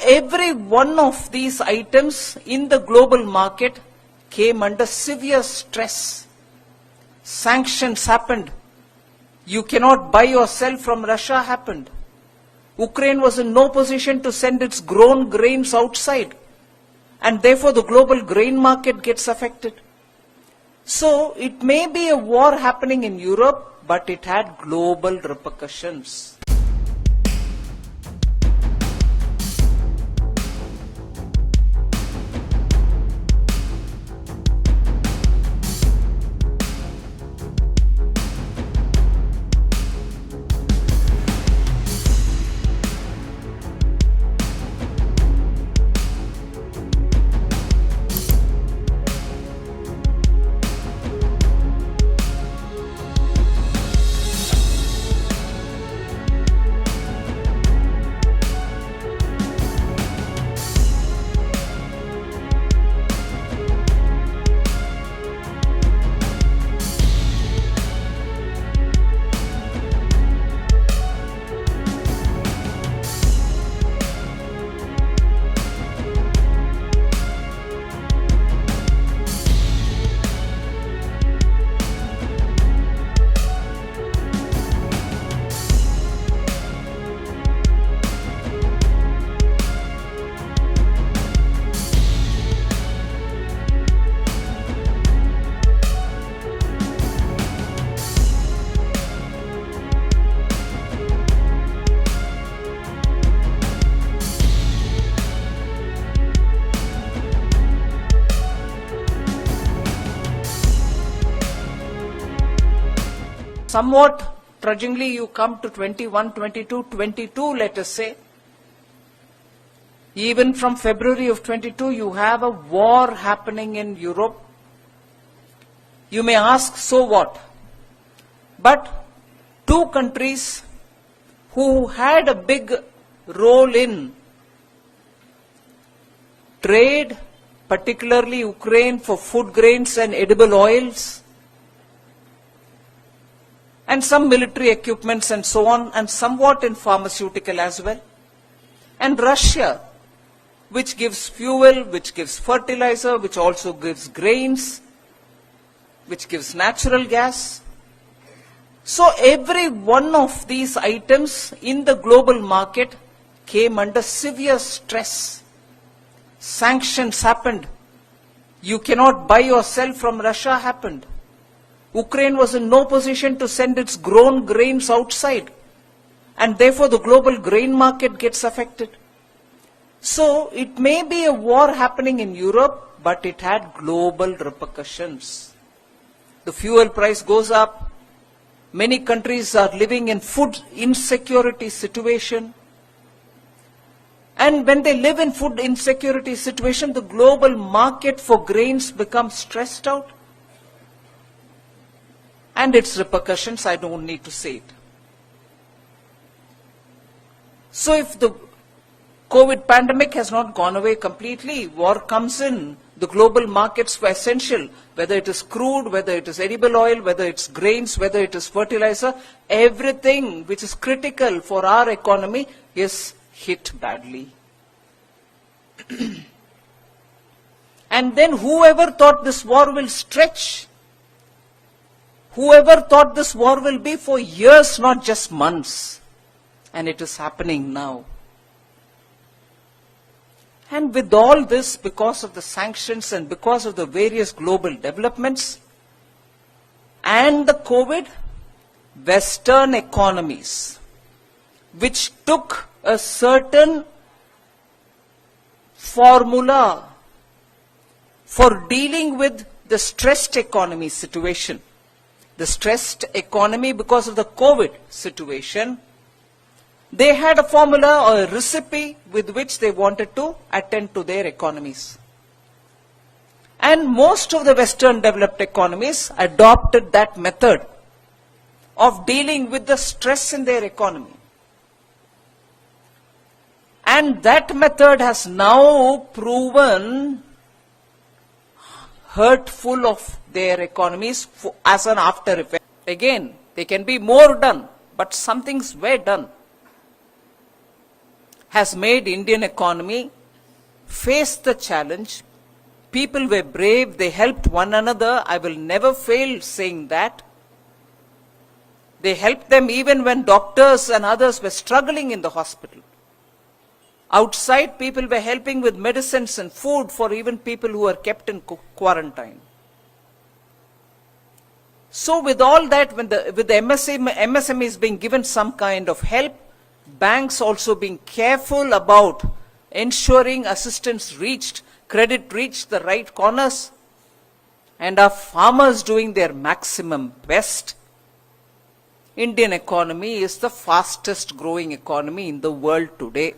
every one of these items in the global market came under severe stress. Sanctions happened. You cannot buy or sell from Russia happened. Ukraine was in no position to send its grown grains outside. And therefore the global grain market gets affected. So it may be a war happening in Europe, but it had global repercussions. Somewhat trudgingly you come to 21, 22, 22, let us say. Even from February of 22, you have a war happening in Europe. You may ask, so what? But two countries who had a big role in trade, particularly Ukraine for food grains and edible oils, and some military equipments and so on, and somewhat in pharmaceutical as well. And Russia, which gives fuel, which gives fertilizer, which also gives grains, which gives natural gas. So every one of these items in the global market came under severe stress. Sanctions happened. You cannot buy or sell from Russia happened. Ukraine was in no position to send its grown grains outside. And therefore the global grain market gets affected. So it may be a war happening in Europe, but it had global repercussions. The fuel price goes up. Many countries are living in food insecurity situation. And when they live in food insecurity situation, the global market for grains becomes stressed out. And its repercussions, I don't need to say it. So if the COVID pandemic has not gone away completely, war comes in, the global markets were essential, whether it is crude, whether it is edible oil, whether it's grains, whether it is fertilizer, everything which is critical for our economy is hit badly. And then whoever thought this war will stretch, whoever thought this war will be for years, not just months. And it is happening now. And with all this, because of the sanctions and because of the various global developments and the COVID, Western economies, which took a certain formula for dealing with the stressed economy situation, the stressed economy because of the COVID situation, they had a formula or a recipe with which they wanted to attend to their economies. And most of the Western developed economies adopted that method of dealing with the stress in their economy. And that method has now proven hurtful of their economies as an after effect. Again, there can be more done, but some things were done. has made Indian economy face the challenge. People were brave, they helped one another. I will never fail saying that. They helped them even when doctors and others were struggling in the hospital. Outside, people were helping with medicines and food for even people who were kept in quarantine. So with all that, with the MSMEs being given some kind of help, banks also being careful about ensuring assistance reached, credit reached the right corners, and our farmers doing their maximum best, Indian economy is the fastest growing economy in the world today.